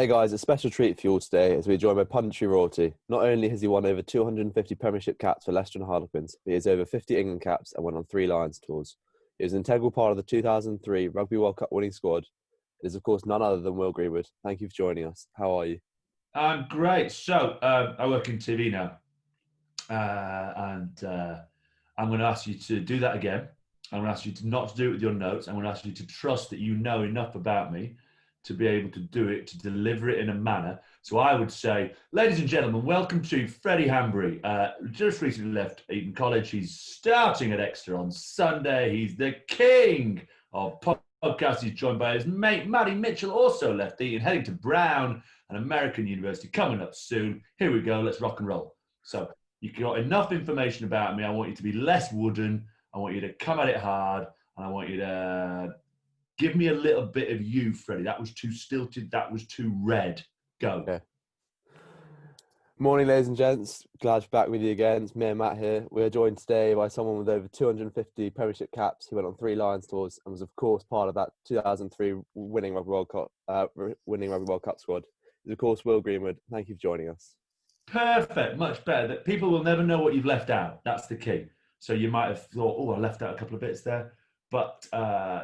Hey guys, a special treat for you all today as we're joined by punditry royalty. Not only has he won over 250 Premiership caps for Leicester and Harlequins, but he has over 50 England caps and went on 3 Lions tours. He was an integral part of the 2003 Rugby World Cup winning squad. It is of course none other than Will Greenwood. Thank you for joining us. How are you? I'm great. So I work in TV now, and I'm going to ask you to do that again. I'm going to ask you to not do it with your notes. I'm going to ask you to trust that you know enough about me to be able to do it, to deliver it in a manner. So I would say, ladies and gentlemen, welcome to Freddie Hanbury. Just recently left Eton College. He's starting at Exeter on Sunday. He's the king of podcasts. He's joined by his mate, Matty Mitchell, also left Eton, heading to Brown, an American university, coming up soon. Here we go. Let's rock and roll. So you've got enough information about me. I want you to be less wooden. I want you to come at it hard. And I want you to give me a little bit of you, Freddie. That was too stilted. That was too red. Go. Okay. Morning, ladies and gents. Glad to be back with you again. It's me and Matt here. We're joined today by someone with over 250 Premiership caps. He went on 3 Lions tours and was, of course, part of that 2003 winning Rugby World Cup squad. He's, of course, Will Greenwood. Thank you for joining us. Perfect. Much better. That people will never know what you've left out. That's the key. So you might have thought, oh, I left out a couple of bits there. But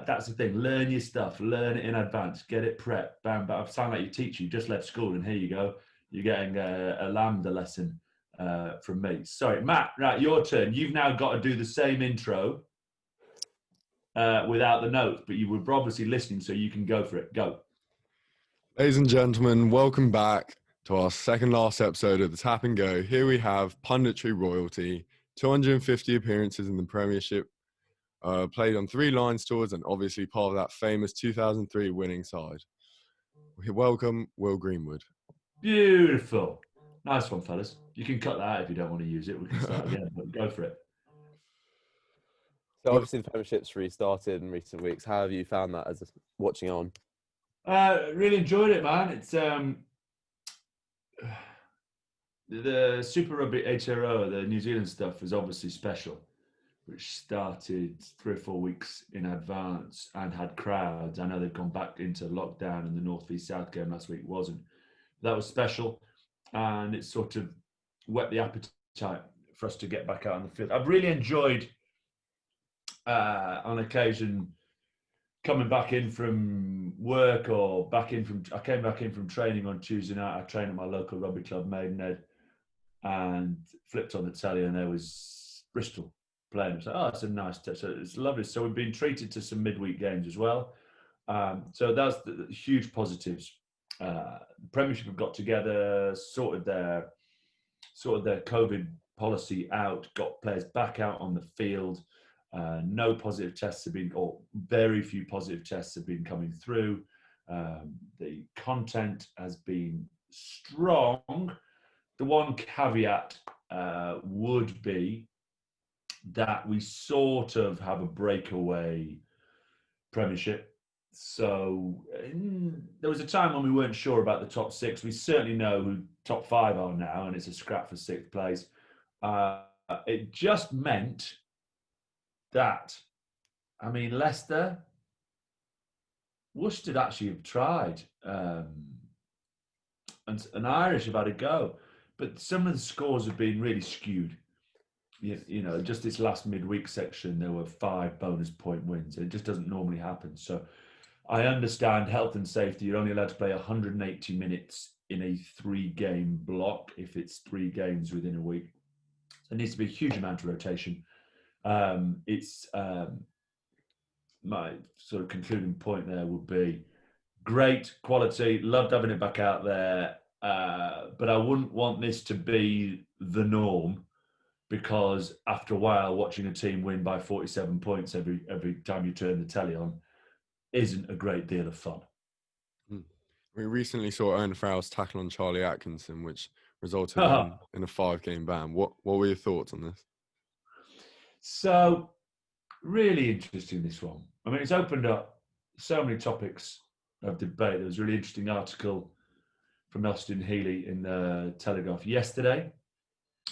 that's the thing. Learn your stuff. Learn it in advance. Get it prepped. Bam, bam. I sound like your teacher. You just left school and here you go. You're getting a lambda lesson from me. Sorry, Matt, right, your turn. You've now got to do the same intro without the notes, but you were obviously listening, so you can go for it. Go. Ladies and gentlemen, welcome back to our second last episode of the Tap and Go. Here we have punditry royalty, 250 appearances in the Premiership, played on 3 Lions tours, and obviously part of that famous 2003 winning side. Welcome, Will Greenwood. Beautiful. Nice one, fellas. You can cut that out if you don't want to use it. We can start again, but go for it. So obviously the Premiership's restarted in recent weeks. How have you found that as watching on? Really enjoyed it, man. It's the Super Rugby HRO, the New Zealand stuff, was obviously special, which started 3 or 4 weeks in advance and had crowds. I know they've gone back into lockdown, and the North v South game last week wasn't. That was special, and it sort of whet the appetite for us to get back out on the field. I've really enjoyed, on occasion, coming back in from work or I came back in from training on Tuesday night. I trained at my local rugby club, Maidenhead, and flipped on the telly, and there was Bristol playing. I was like, oh, it's a nice touch. So it's lovely. So we've been treated to some midweek games as well. So that's the huge positives. The Premiership have got together, sorted their COVID policy out, got players back out on the field. No positive tests have been, or very few positive tests have been coming through. The content has been strong. The one caveat would be that we sort of have a breakaway Premiership. So there was a time when we weren't sure about the top 6. We certainly know who top 5 are now, and it's a scrap for 6th place. It just meant that, I mean, Leicester, Worcester actually have tried, and Irish have had a go, but some of the scores have been really skewed. You know, just this last midweek section, there were 5 bonus point wins, and it just doesn't normally happen. So I understand health and safety. You're only allowed to play 180 minutes in a 3-game block if it's 3 games within a week. There needs to be a huge amount of rotation. It's my sort of concluding point there would be great quality. Loved having it back out there, but I wouldn't want this to be the norm, because after a while, watching a team win by 47 points every time you turn the telly on isn't a great deal of fun. We recently saw Owen Farrell's tackle on Charlie Atkinson, which resulted in a 5-game ban. What were your thoughts on this? So, really interesting, this one. I mean, it's opened up so many topics of debate. There was a really interesting article from Austin Healy in the Telegraph yesterday.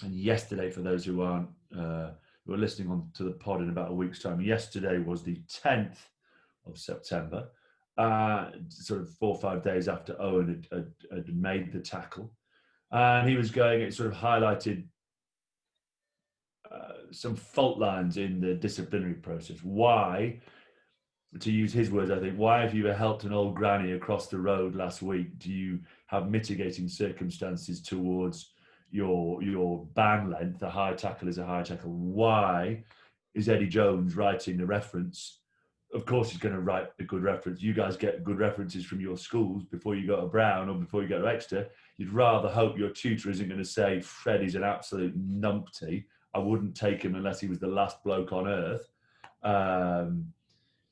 And yesterday, for those who aren't who are listening on to the pod in about a week's time, yesterday was the 10th of September. sort of 4 or 5 days after Owen had made the tackle. And he was going, it sort of highlighted some fault lines in the disciplinary process. Why, to use his words, I think, why have you helped an old granny across the road last week? Do you have mitigating circumstances towards your ban length? A high tackle is a high tackle. Why is Eddie Jones writing the reference? Of course he's going to write a good reference. You guys get good references from your schools before you go to Brown or before you go to Exeter. You'd rather hope your tutor isn't going to say Freddie's an absolute numpty. I wouldn't take him unless he was the last bloke on earth.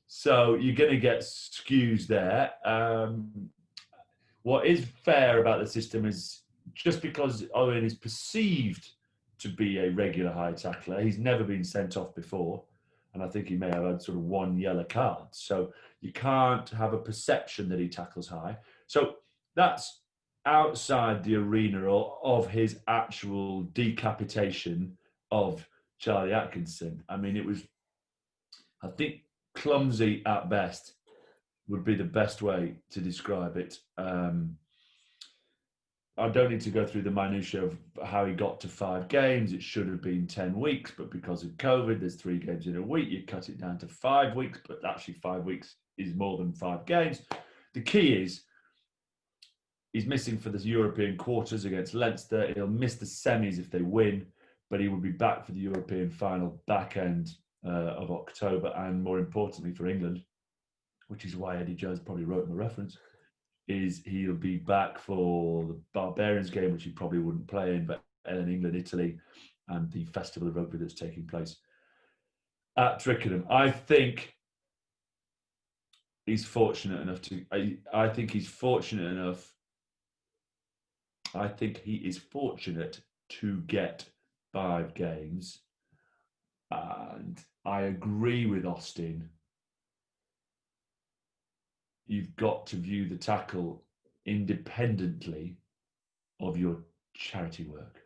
So you're going to get skews there. What is fair about the system is just because Owen is perceived to be a regular high tackler, he's never been sent off before. And I think he may have had sort of one yellow card. So you can't have a perception that he tackles high. So that's outside the arena of his actual decapitation of Charlie Atkinson. I mean, it was, I think, clumsy at best would be the best way to describe it. I don't need to go through the minutiae of how he got to 5 games. It should have been 10 weeks, but because of COVID, there's 3 games in a week. You cut it down to 5 weeks, but actually 5 weeks is more than 5 games. The key is he's missing for the European quarters against Leinster. He'll miss the semis if they win, but he will be back for the European final back end of October, and more importantly for England, which is why Eddie Jones probably wrote him a reference, is he'll be back for the Barbarians game, which he probably wouldn't play in, but in England, Italy, and the Festival of Rugby that's taking place at Twickenham. I think he's fortunate enough to. I think he's fortunate enough. I think he is fortunate to get 5 games, and I agree with Austin. You've got to view the tackle independently of your charity work.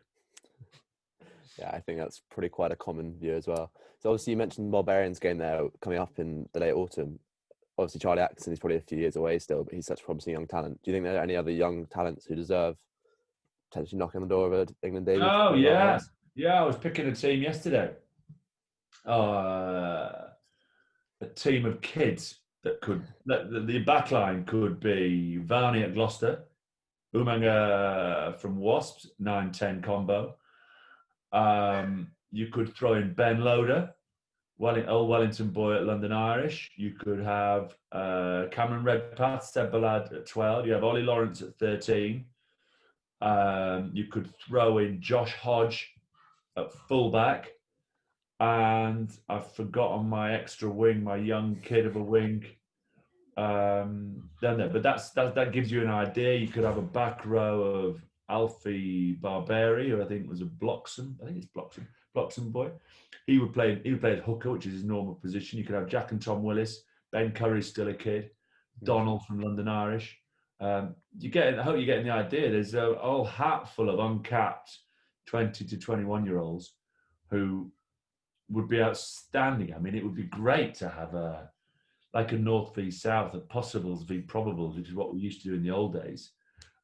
Yeah, I think that's probably quite a common view as well. So obviously you mentioned the Barbarians game there coming up in the late autumn. Obviously Charlie Atkinson is probably a few years away still, but he's such a promising young talent. Do you think there are any other young talents who deserve potentially knocking on the door of an England debut? Oh, yeah. Yeah, I was picking a team yesterday. A team of kids that could, the backline could be Varney at Gloucester, Umanga from Wasps, 9-10 combo. You could throw in Ben Loader, old Wellington boy at London Irish. You could have Cameron Redpath, Seb Ballad at 12. You have Ollie Lawrence at 13. You could throw in Josh Hodge at fullback. And I've forgotten my extra wing, my young kid of a wing. Down there. But that gives you an idea. You could have a back row of Alfie Barberi, who I think was a Bloxham. I think it's Bloxham boy. He would play at hooker, which is his normal position. You could have Jack and Tom Willis. Ben Curry's still a kid. Donald from London Irish. I hope you're getting the idea. There's a whole hat full of uncapped 20 to 21-year-olds who would be outstanding. I mean, it would be great to have a North v South, a possibles v probables, which is what we used to do in the old days.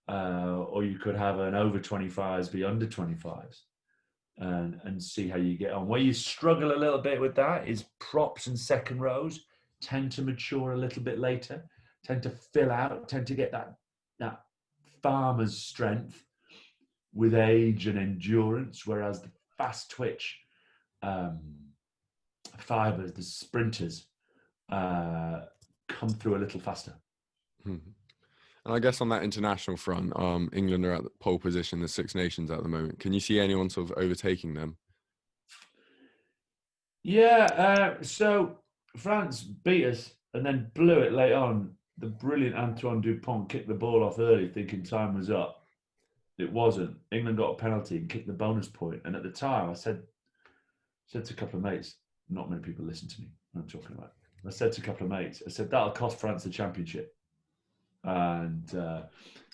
Or you could have an over 25s v under 25s and see how you get on. Where you struggle a little bit with that is props and second rows tend to mature a little bit later, tend to fill out, tend to get that farmer's strength with age and endurance, whereas the fast twitch fibers, the sprinters, come through a little faster. And I guess on that international front, England are at the pole position, the Six Nations at the moment. Can you see anyone sort of overtaking them? Yeah, so France beat us and then blew it late on. The brilliant Antoine Dupont kicked the ball off early thinking time was up. It wasn't. England got a penalty and kicked the bonus point. And at the time I said to a couple of mates, not many people listen to me when I'm talking about it. I said to a couple of mates, I said, that'll cost France the championship. And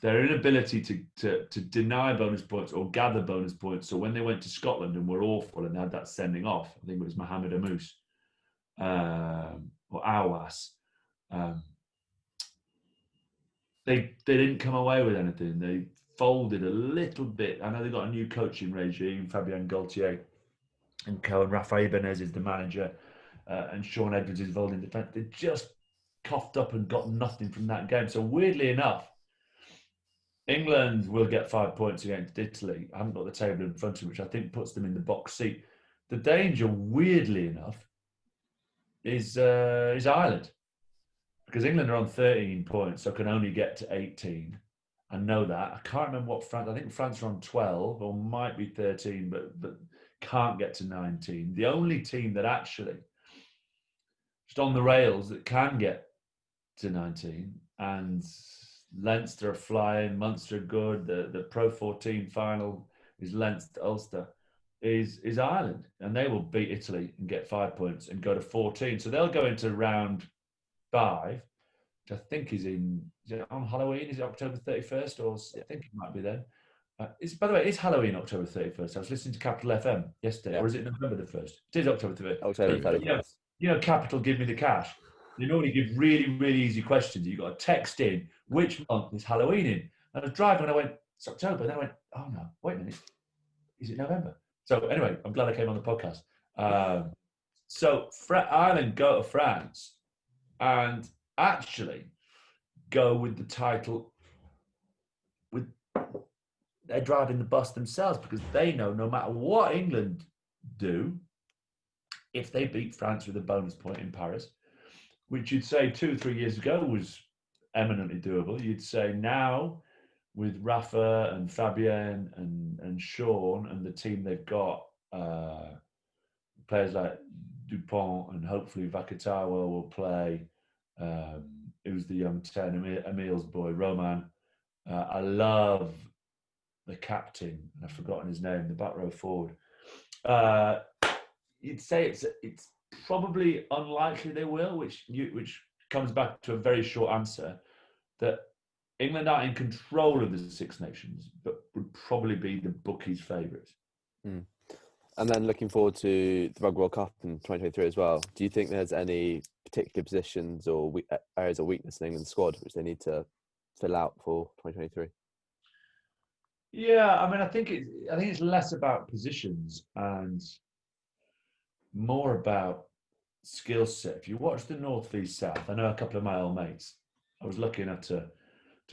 their inability to deny bonus points or gather bonus points. So when they went to Scotland and were awful and had that sending off, I think it was Mohamed Amous or Awas, they didn't come away with anything. They folded a little bit. I know they got a new coaching regime, Fabien Gaultier and co, and Rafa Ibanez is the manager, and Sean Edwards is involved in defence. They just coughed up and got nothing from that game. So weirdly enough, England will get 5 points against Italy. I haven't got the table in front of me, which I think puts them in the box seat. The danger, weirdly enough, is Ireland, because England are on 13 points, so can only get to 18. I know that. I can't remember what France. I think France are on 12 or might be 13, but can't get to 19. The only team that actually just on the rails that can get to 19, and Leinster are flying, Munster are good. The Pro 14 final is Leinster-Ulster, is Ireland, and they will beat Italy and get 5 points and go to 14. So they'll go into round 5, which I think is it on Halloween? Is it October 31st? Or I think it might be then. By the way, it's Halloween October 31st. I was listening to Capital FM yesterday, or is it November the 1st? It is October 31st. October 31st. You know, Capital Give Me the Cash. They normally give really, really easy questions. You've got to text in which month is Halloween in. And I was driving and I went, it's October. And then I went, oh no, wait a minute. Is it November? So anyway, I'm glad I came on the podcast. So Ireland go to France and actually go with the title they're driving the bus themselves, because they know no matter what England do, if they beat France with a bonus point in Paris, which you'd say 2 or 3 years ago was eminently doable, you'd say now with Rafa and Fabien and Sean and the team they've got, players like Dupont and hopefully Vakatawa will play. It was the young 10, Emil's boy, Roman. I love the captain, and I've forgotten his name, the back row forward. You'd say it's probably unlikely they will, which comes back to a very short answer, that England aren't in control of the Six Nations, but would probably be the bookies' favourites. And then looking forward to the Rugby World Cup in 2023 as well. Do you think there's any particular positions or areas of weakness in England's squad which they need to fill out for 2023? Yeah, I mean, I think it's less about positions and more about skill set. If you watch the North v South, I know a couple of my old mates. I was lucky enough to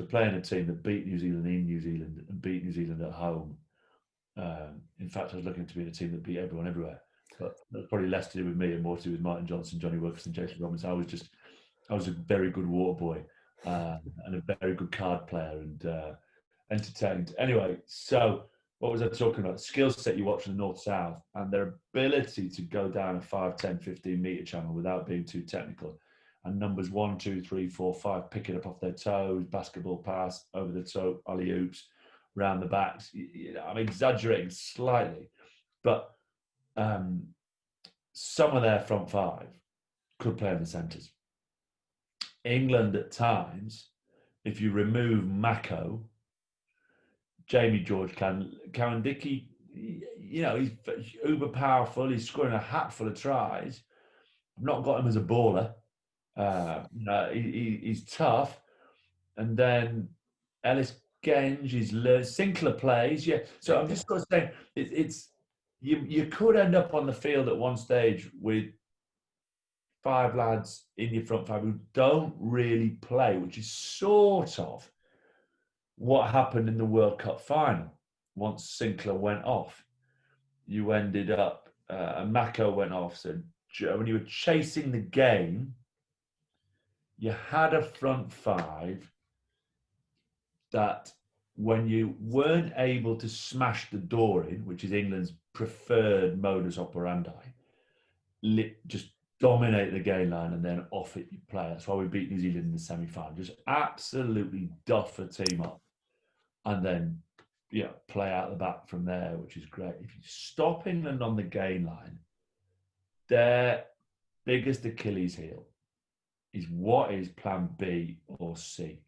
play in a team that beat New Zealand in New Zealand and beat New Zealand at home. In fact, I was looking to be in a team that beat everyone everywhere. But that's probably less to do with me and more to do with Martin Johnson, Johnny Wilkinson, Jason Robinson. I was a very good water boy and a very good card player and entertained. Anyway, so what was I talking about? Skill set you watch in the North-South and their ability to go down a 5, 10, 15 metre channel without being too technical. And numbers 1, 2, 3, 4, 5, pick it up off their toes, basketball pass, over the toe, alley-oops, round the backs. I'm exaggerating slightly, but some of their front 5 could play in the centres. England at times, if you remove Mako, Jamie George, Cowan-Dickie, he's uber powerful. He's scoring a hat full of tries. I've not got him as a baller. He's tough. And then Ellis Genge, Sinclair plays. Yeah. So I'm just going to say, you could end up on the field at one stage with 5 lads in your front 5 who don't really play, which is sort of what happened in the World Cup final. Once Sinclair went off, you ended up, and Mako went off. So when you were chasing the game, you had a front 5 that when you weren't able to smash the door in, which is England's preferred modus operandi, just dominate the game line and then off it you play. That's why we beat New Zealand in the semi-final. Just absolutely duff a team up and then play out the back from there, which is great. If you stop England on the game line, their biggest Achilles heel is what is plan B or C.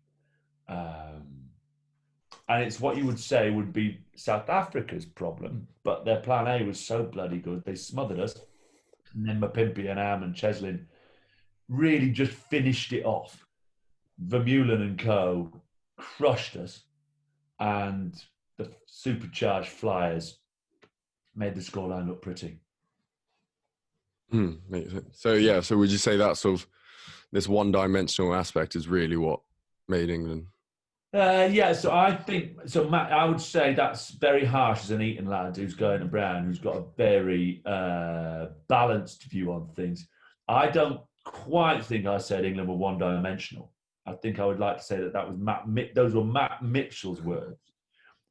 And it's what you would say would be South Africa's problem, but their plan A was so bloody good, they smothered us. And then Mapimpi and Am and Cheslin really just finished it off. Vermeulen and co crushed us, and the supercharged Flyers made the scoreline look pretty. Makes sense. So yeah, so would you say that sort of this one-dimensional aspect is really what made England? Yeah, so I think so. Matt, I would say that's very harsh as an Eton lad who's going to Brown, who's got a very balanced view on things. I don't quite think I said England were one-dimensional. I think I would like to say that was those were Matt Mitchell's words,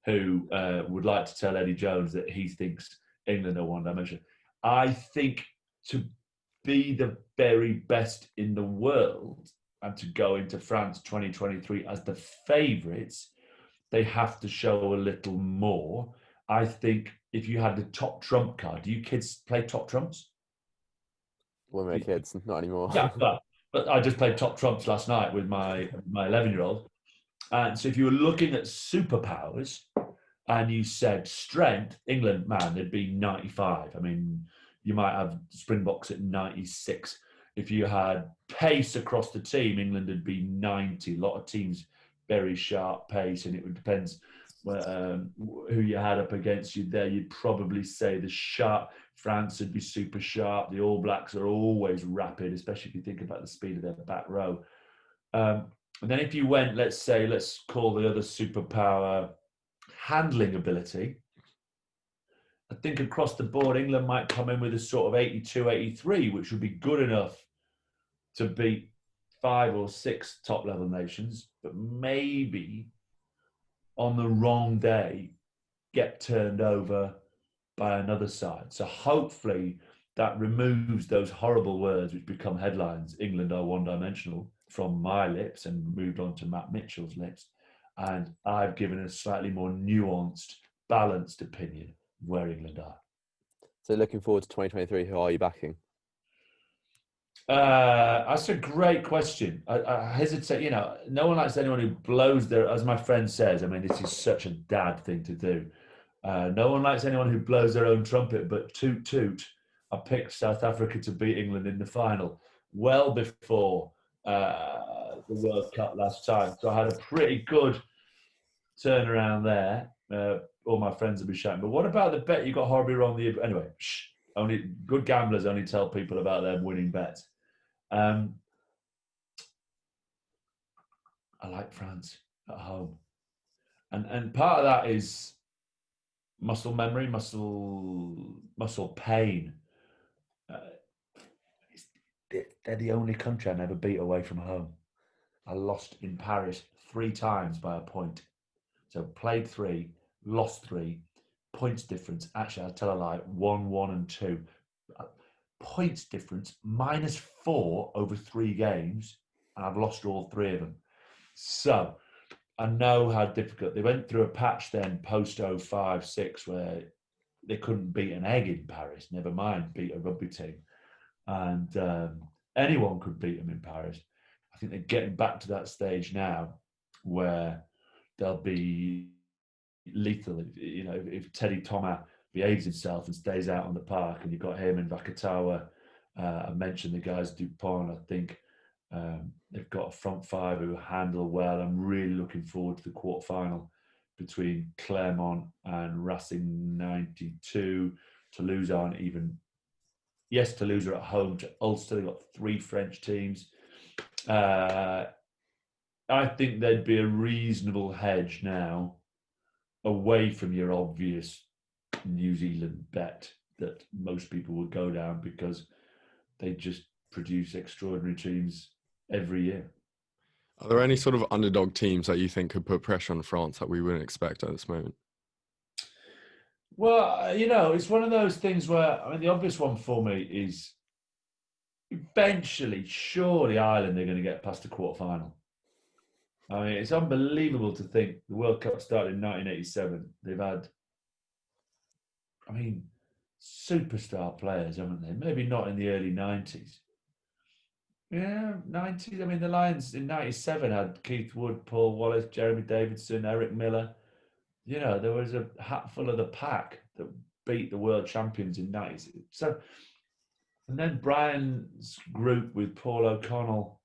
who would like to tell Eddie Jones that he thinks England are one-dimensional. I think to be the very best in the world and to go into France 2023 as the favourites, they have to show a little more. I think if you had the top trump card, do you kids play top trumps? When we were kids, not anymore. Yeah, but I just played top trumps last night with my 11-year-old. And so if you were looking at superpowers and you said strength, England, man, they'd be 95. I mean, you might have Springboks at 96. If you had pace across the team, England would be 90. A lot of teams very sharp pace, and it would depend who you had up against you there. You'd probably say the sharp France would be super sharp. The All Blacks are always rapid, especially if you think about the speed of their back row. And then if you went, let's call the other superpower handling ability. I think across the board, England might come in with a sort of 82, 83, which would be good enough to beat 5 or 6 top-level nations, but maybe on the wrong day get turned over by another side. So hopefully that removes those horrible words which become headlines, England are one-dimensional, from my lips and moved on to Matt Mitchell's lips. And I've given a slightly more nuanced, balanced opinion where England are. So looking forward to 2023, who are you backing? That's a great question. I hesitate, no one likes anyone who blows their, as my friend says, I mean, this is such a dad thing to do. No one likes anyone who blows their own trumpet, but toot toot, I picked South Africa to beat England in the final well before the World Cup last time. So I had a pretty good turnaround there. All my friends will be shouting, but what about the bet you got horribly wrong? Anyway, only good gamblers only tell people about their winning bets. I like France at home, and part of that is muscle memory, muscle pain. They're the only country I never beat away from home. I lost in Paris 3 times by a point. So played 3, lost 3, points difference. Actually, I'll tell a lie, 1, 1 and 2. Points difference, -4 over 3 games, and I've lost all 3 of them. So I know how difficult. They went through a patch then post 05-06 where they couldn't beat an egg in Paris, never mind beat a rugby team. And anyone could beat them in Paris. I think they're getting back to that stage now where they'll be lethal. If Teddy Thomas behaves himself and stays out on the park, and you've got him and Vakatawa. I mentioned the guys Dupont. I think they've got a front 5 who handle well. I'm really looking forward to the quarterfinal between Clermont and Racing 92. Toulouse aren't even. Yes, Toulouse are at home to Ulster. They've got 3 French teams. I think there'd be a reasonable hedge now away from your obvious New Zealand bet that most people would go down because they just produce extraordinary teams every year. Are there any sort of underdog teams that you think could put pressure on France that we wouldn't expect at this moment? Well, it's one of those things where, the obvious one for me is eventually, surely Ireland are going to get past the quarterfinal. It's unbelievable to think the World Cup started in 1987. They've had, superstar players, haven't they? Maybe not in the early 90s. Yeah, 90s. The Lions in 97 had Keith Wood, Paul Wallace, Jeremy Davidson, Eric Miller. There was a hatful of the pack that beat the world champions in 90s. So, and then Brian's group with Paul O'Connell,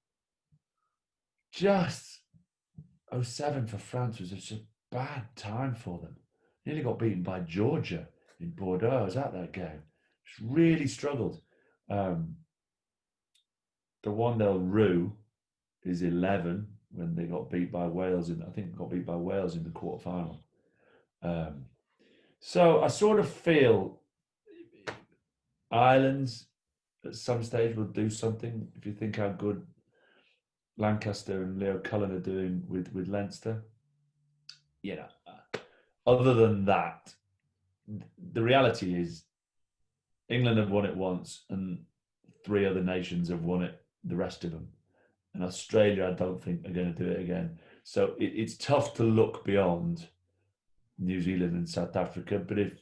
just '07 for France was just a bad time for them. Nearly got beaten by Georgia in Bordeaux. I was at that game. Just really struggled. The 1-0 Roux is 11 when they got beat by Wales in the quarterfinal. So I sort of feel Ireland at some stage will do something. If you think how good Lancaster and Leo Cullen are doing with Leinster, other than that, the reality is England have won it once, and 3 other nations have won it. The rest of them, and Australia, I don't think are going to do it again. So it's tough to look beyond New Zealand and South Africa. But if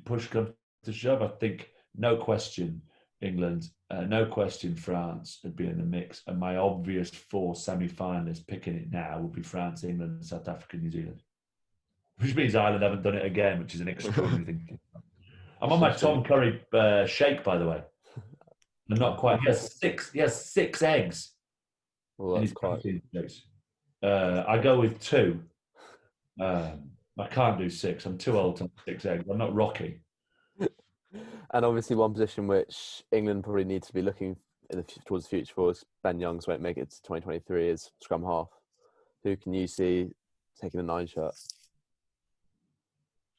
push comes to shove, I think no question England, no question France would be in the mix. And my obvious 4 semi-finalists picking it now would be France, England, South Africa, New Zealand. Which means Ireland haven't done it again, which is an extraordinary thing. I'm on my Tom Curry shake, by the way. I'm not quite. He has 6 eggs. Well, that's quite. I go with 2. I can't do 6. I'm too old to have 6 eggs. I'm not Rocky. And obviously, one position which England probably needs to be looking towards the future for is Ben Youngs won't make it to 2023 is scrum half. Who can you see taking the 9 shirt?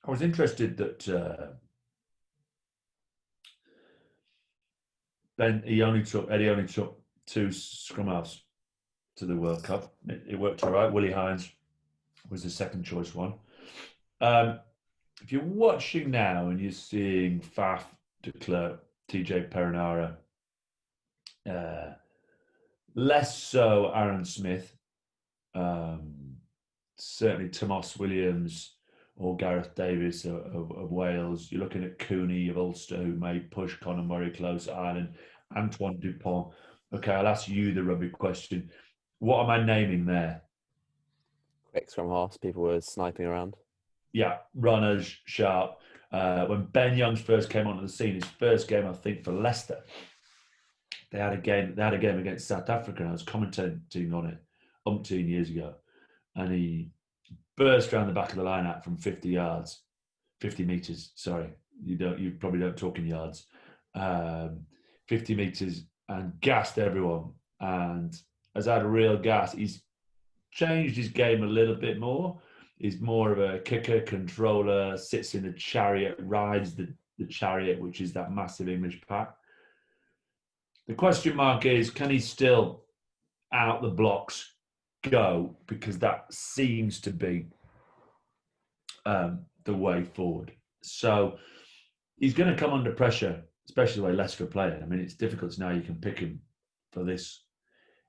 I was interested that Eddie only took 2 scrum halves to the World Cup. It worked all right. Willie Hines was the second choice one. If you're watching now and you're seeing Faf, de Klerk, TJ Perinara, less so Aaron Smith, certainly Tomas Williams or Gareth Davis of Wales. You're looking at Cooney of Ulster, who may push Conor Murray close to Ireland, Antoine Dupont. Okay, I'll ask you the rugby question. What am I naming there? Quick scrum halves, people were sniping around. Yeah, runners, sharp. When Ben Youngs first came onto the scene, his first game, I think, for Leicester, they had a game against South Africa, and I was commentating on it umpteen years ago, and he burst around the back of the line out from 50 meters. Sorry, you probably don't talk in yards. 50 meters and gassed everyone, and has had a real gas. He's changed his game a little bit more. He's more of a kicker, controller, sits in the chariot, rides the chariot, which is that massive English pack. The question mark is, can he still out the blocks go? Because that seems to be the way forward. So he's going to come under pressure, especially the way Leicester are playing. I mean, it's difficult to know you can pick him for this.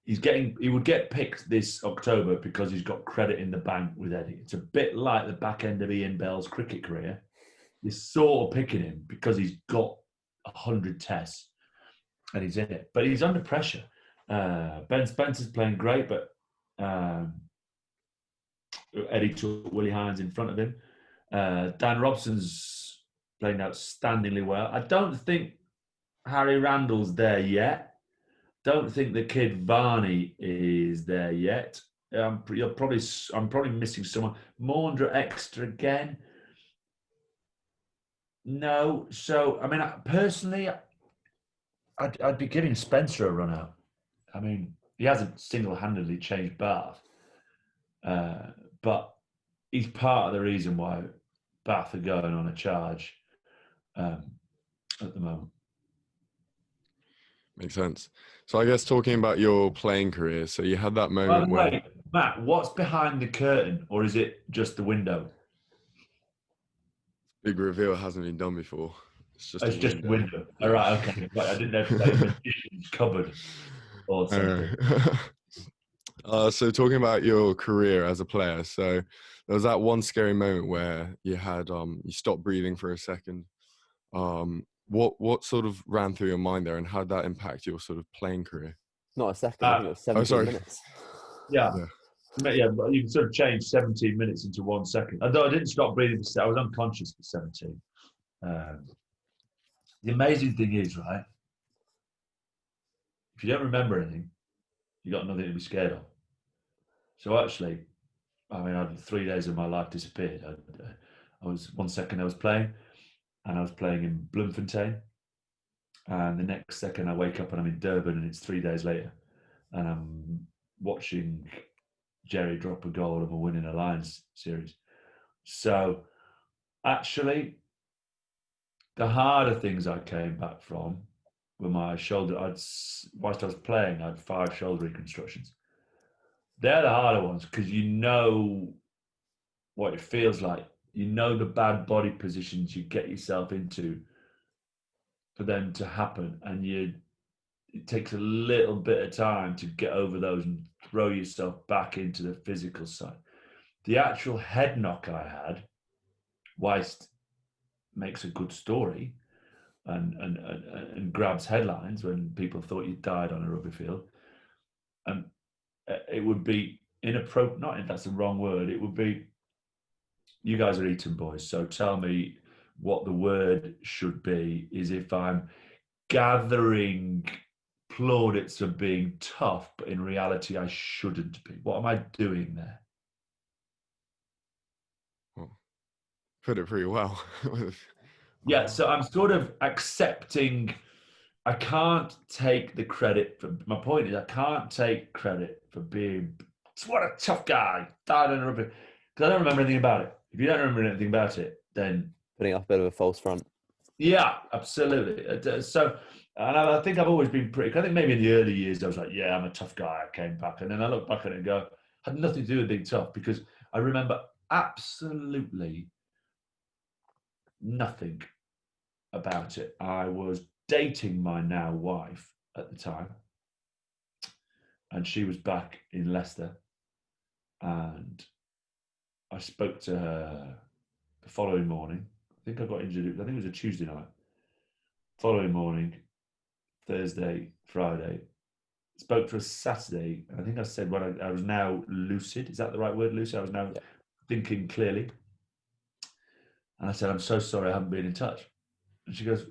He would get picked this October because he's got credit in the bank with Eddie. It's a bit like the back end of Ian Bell's cricket career. You're sort of picking him because he's got 100 tests and he's in it. But he's under pressure. Ben Spencer's playing great, but Eddie took Willie Hines in front of him. Dan Robson's playing outstandingly well. I don't think Harry Randall's there yet. Don't think the kid Varney is there yet. I'm probably missing someone. Maundra extra again. No. So I mean, personally, I'd be giving Spencer a run out. I mean, he hasn't single-handedly changed Bath, but he's part of the reason why Bath are going on a charge at the moment. Makes sense. So I guess talking about your playing career, so you had that moment where... Matt, what's behind the curtain, or is it just the window? Big reveal hasn't been done before. It's just a window. All right, okay. Right, I didn't know if it was like a magician's cupboard or something. So talking about your career as a player, so there was that one scary moment where you had you stopped breathing for a second. What sort of ran through your mind there, and how did that impact your sort of playing career? Not a second, I think it was 17 minutes. Yeah, but you can sort of change 17 minutes into 1 second. Although I didn't stop breathing, I was unconscious for 17. The amazing thing is, right, if you don't remember anything, you got nothing to be scared of. So actually, I mean, 3 days of my life disappeared. I was one second I was playing, and I was playing in Bloemfontein, and the next second I wake up and I'm in Durban, and it's 3 days later, and I'm watching Jerry drop a goal and we're winning a Lions series. So actually, the harder things I came back from were my shoulder. Whilst I was playing, I had 5 shoulder reconstructions. They're the harder ones because you know what it feels like. You know the bad body positions you get yourself into for them to happen, and it takes a little bit of time to get over those and throw yourself back into the physical side. The actual head knock I had, whilst makes a good story and grabs headlines when people thought you died on a rugby field, and it would be inappropriate. Not if that's the wrong word. It would be, you guys are Eton boys, so tell me what the word should be. Is if I'm gathering plaudits for being tough, but in reality I shouldn't be. What am I doing there? Well, put it pretty well. Yeah, so I'm sort of accepting. I can't take the credit for. My point is, I can't take credit for being. What a tough guy! Died on a rugby, because I don't remember anything about it. If you don't remember anything about it, then Putting up a bit of a false front. yeah, absolutely. So, and I think I've always been pretty. I think maybe in the early years I was like, yeah, I'm a tough guy. I came back, and then I look back at it and go, had nothing to do with being tough, because I remember absolutely nothing about it. I was dating my now wife at the time, and she was back in Leicester, and I spoke to her the following morning. I think I got injured. I think it was a Tuesday night. Following morning, Thursday, Friday. Spoke to her Saturday. I think I said when I was now lucid. Is that the right word, lucid? I was now thinking clearly. And I said, I'm so sorry I haven't been in touch. And she goes,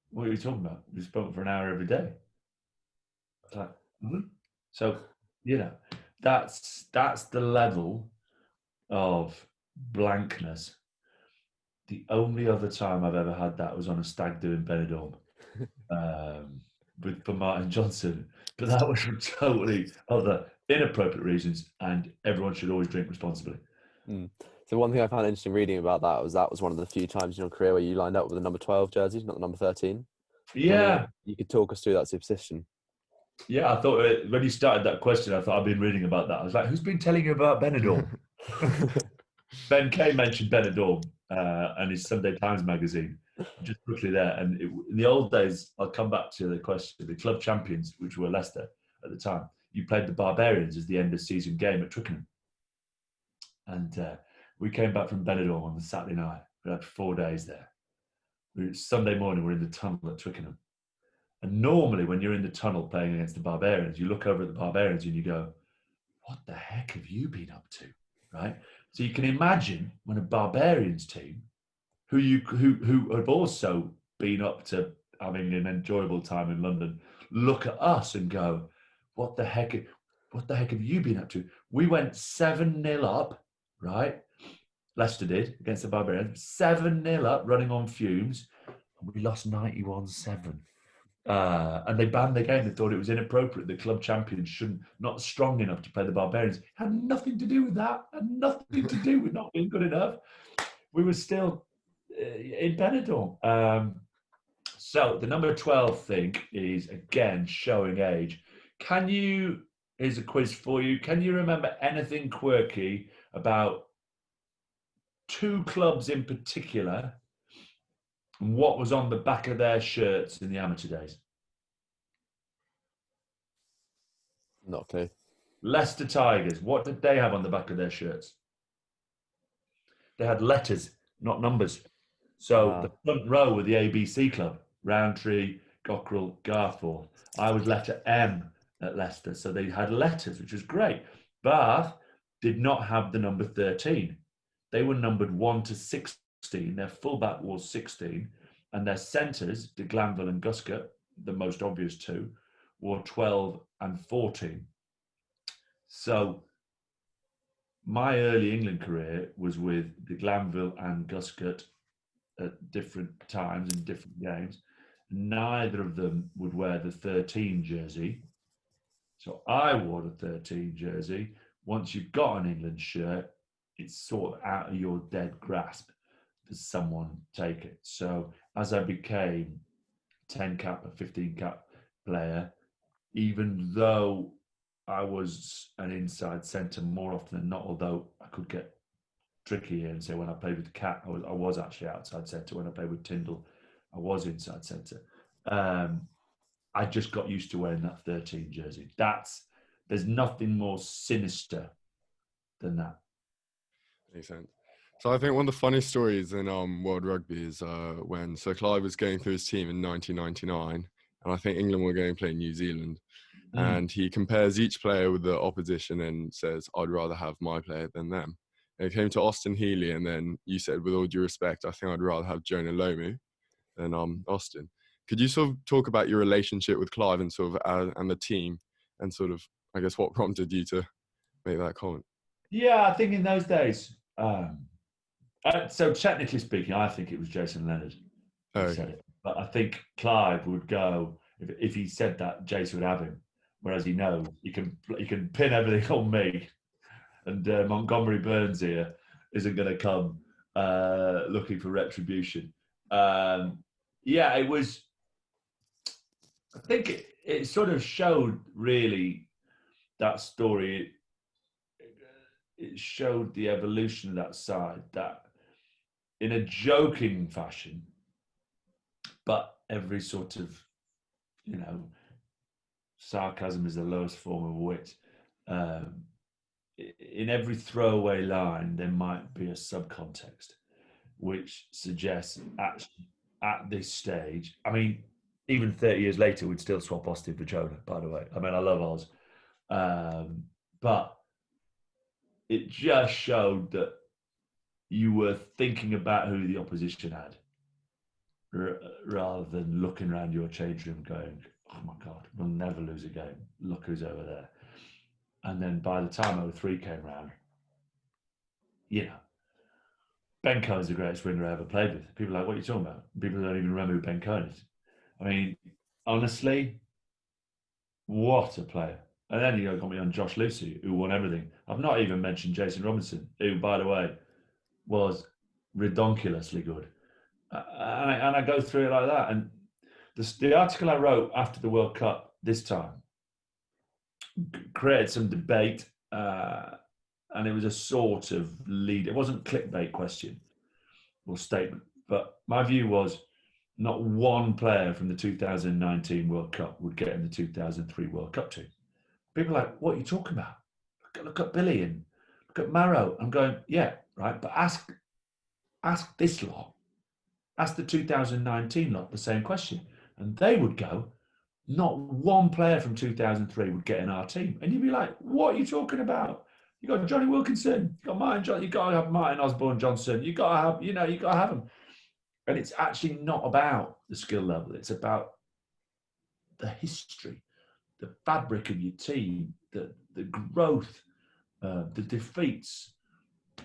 what are you talking about? We've spoken for an hour every day. I was like, mm-hmm. So, that's the level of blankness. The only other time I've ever had that was on a stag do in Benidorm for Martin Johnson. But that was for totally other inappropriate reasons, and everyone should always drink responsibly. So one thing I found interesting reading about that was one of the few times in your career where you lined up with a number 12 jersey, not the number 13. Yeah. You could talk us through that superstition. Yeah, I thought when you started that question, I thought I've been reading about that. I was like, who's been telling you about Benidorm? Ben Kay mentioned Benidorm and his Sunday Times magazine, just quickly there. And in the old days, I'll come back to the question, the club champions, which were Leicester at the time, you played the Barbarians as the end of season game at Twickenham. And we came back from Benidorm on the Saturday night. We had 4 days there. Sunday morning, we're in the tunnel at Twickenham. And normally when you're in the tunnel playing against the Barbarians, you look over at the Barbarians and you go, what the heck have you been up to, right? So you can imagine when a Barbarians team, who have also been up to having an enjoyable time in London, look at us and go, what the heck have you been up to? We went 7-0 up, right? Leicester did against the Barbarians, 7-0 up, running on fumes, and we lost 91-7. And they banned the game. They thought it was inappropriate. The club champions not strong enough to play the Barbarians. It had nothing to do with that. Had nothing to do with not being good enough. We were still in Benidorm. So the number 12 thing is, again, showing age. Here's a quiz for you. Can you remember anything quirky about 2 clubs in particular, and what was on the back of their shirts in the amateur days? Not a clue. Leicester Tigers. What did they have on the back of their shirts? They had letters, not numbers. So the front row were the ABC club: Rowntree, Gockrell, Garforth. I was letter M at Leicester, so they had letters, which was great. Bath did not have the number 13. They were numbered 1 to 16. Their fullback was 16, and their centres, de Glanville and Guscott, the most obvious 2, were 12 and 14. So my early England career was with the Glanville and Guscott at different times in different games. Neither of them would wear the 13 jersey. So I wore the 13 jersey. Once you've got an England shirt, it's sort of out of your dead grasp. Does someone take it? So as I became 10 cap, a 15 cap player, even though I was an inside centre more often than not, although I could get tricky here and say when I played with Cat, I was actually outside centre. When I played with Tyndall, I was inside centre. I just got used to wearing that 13 jersey. There's nothing more sinister than that. Makes sense. So I think one of the funniest stories in World Rugby is when Sir Clive was going through his team in 1999, and I think England were going to play New Zealand, and he compares each player with the opposition and says, "I'd rather have my player than them." And it came to Austin Healey, and then you said, "With all due respect, I think I'd rather have Jonah Lomu than Austin." Could you sort of talk about your relationship with Clive and sort of and the team, and sort of, I guess, what prompted you to make that comment? Yeah, I think in those days. So technically speaking, I think it was Jason Leonard who said it. But I think Clive would go if he said that, Jason would have him. Whereas he knows he can pin everything on me, and Montgomery Burns here isn't going to come looking for retribution. Yeah, it was. I think it sort of showed really that story. It showed the evolution of that side, that in a joking fashion, but every sort of, sarcasm is the lowest form of wit. In every throwaway line, there might be a subcontext, which suggests at this stage, I mean, even 30 years later, we'd still swap Austin for Jonah, by the way. I mean, I love Oz. But it just showed that you were thinking about who the opposition had rather than looking around your change room going, oh my God, we'll never lose a game. Look who's over there. And then by the time 03 came around, Ben Cohen's the greatest winger I ever played with. People are like, what are you talking about? People don't even remember who Ben Cohen is. I mean, honestly, what a player. And then you got me on Josh Lucy, who won everything. I've not even mentioned Jason Robinson, who, by the way, was redonkulously good. And I go through it like that. And the article I wrote after the World Cup this time created some debate, and it was a sort of lead. It wasn't clickbait question or statement, but my view was not one player from the 2019 World Cup would get in the 2003 World Cup team. People are like, what are you talking about? Look at Billy and look at Marrow. I'm going, yeah, right. But ask this lot, ask the 2019 lot the same question. And they would go, not one player from 2003 would get in our team. And you'd be like, what are you talking about? You got Johnny Wilkinson, you got Martin Johnson, you got to have Martin Osborne Johnson, you got to have, you got to have them. And it's actually not about the skill level. It's about the history, the fabric of your team, the growth, the defeats,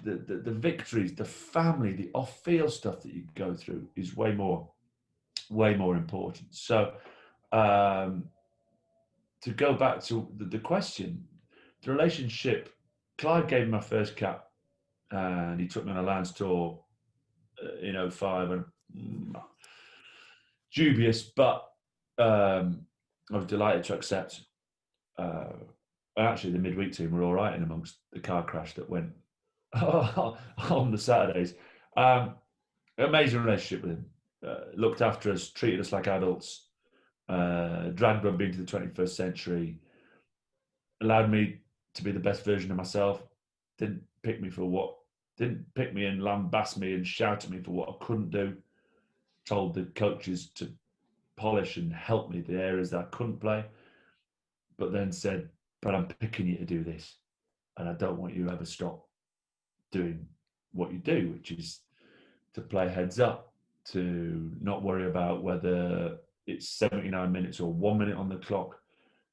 the victories, the family, the off-field stuff that you go through is way more important. So to go back to the question, the relationship, Clive gave me my first cap and he took me on a Lions tour in 05 and dubious, but I was delighted to accept. Actually, the midweek team were all right in amongst the car crash that went on the Saturdays. Amazing relationship with him. Looked after us, treated us like adults, dragged rugby into the 21st century, allowed me to be the best version of myself, didn't pick me and lambast me and shout at me for what I couldn't do, told the coaches to polish and help me the areas that I couldn't play, but then said, but I'm picking you to do this, and I don't want you to ever stop doing what you do, which is to play heads up, to not worry about whether it's 79 minutes or 1 minute on the clock,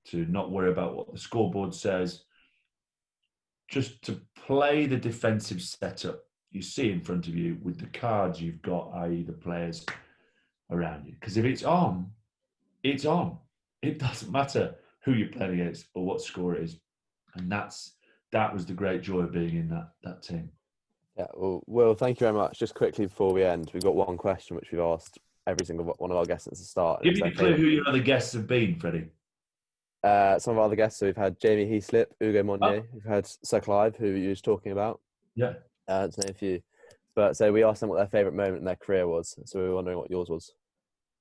to not worry about what the scoreboard says. just to play the defensive setup you see in front of you with the cards you've got, i.e. the players around you. Because if it's on, it's on. It doesn't matter who you're playing against or what score it is. And that was the great joy of being in that team. Yeah, well, Will, thank you very much. Just quickly before we end, we've got one question which we've asked every single one of our guests at the start. Give me a clue who your other guests have been, Freddie. Some of our other guests, so we've had Jamie Heaslip, Ugo Monnier, we've had Sir Clive, who you were talking about. Yeah. To name a few. But so we asked them what their favourite moment in their career was. So we were wondering what yours was.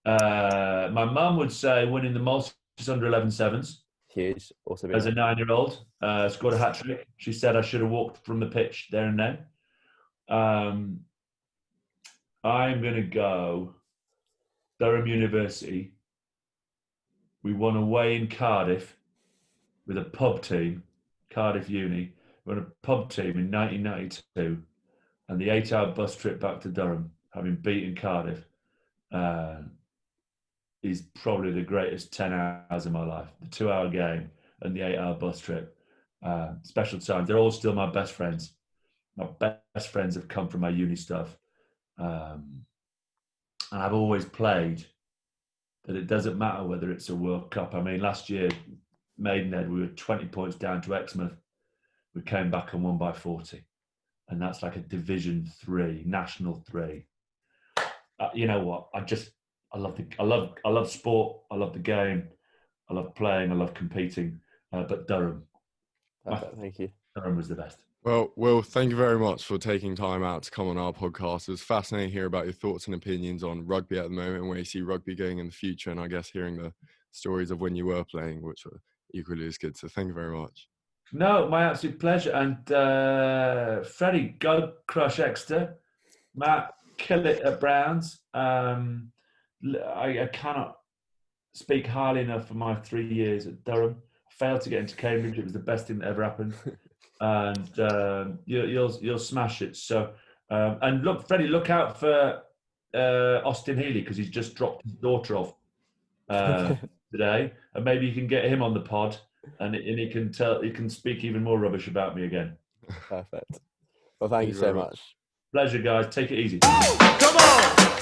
My mum would say winning the Maltese under 11 sevens. Huge. Also, As a 9-year-old, scored a hat trick. She said I should have walked from the pitch there and then. I'm going to go Durham University. We won away in Cardiff with a pub team, Cardiff Uni. We won a pub team in 1992, and the 8-hour bus trip back to Durham, having beaten Cardiff, is probably the greatest 10 hours of my life. The 2-hour game and the 8-hour bus trip. Special times. They're all still my best friends. My best friends have come from my uni stuff. And I've always played that it doesn't matter whether it's a World Cup. I mean, last year, Maidenhead, we were 20 points down to Exmouth. We came back and won by 40. And that's like a Division 3, National 3. You know what? I love sport. I love the game. I love playing. I love competing. But Durham. Perfect, thank you. Durham was the best. Well, Will, thank you very much for taking time out to come on our podcast. It was fascinating to hear about your thoughts and opinions on rugby at the moment and where you see rugby going in the future, and I guess hearing the stories of when you were playing, which were equally as good. So thank you very much. No, my absolute pleasure. And Freddie, go crush Exeter. Matt, kill it at Browns. I cannot speak highly enough for my 3 years at Durham. I failed to get into Cambridge. It was the best thing that ever happened. And you'll smash it. So and look, Freddie, look out for Austin Healy, because he's just dropped his daughter off today, and maybe you can get him on the pod, and he can speak even more rubbish about me again. Perfect. Well, thank you so much. Pleasure, guys. Take it easy. Come on!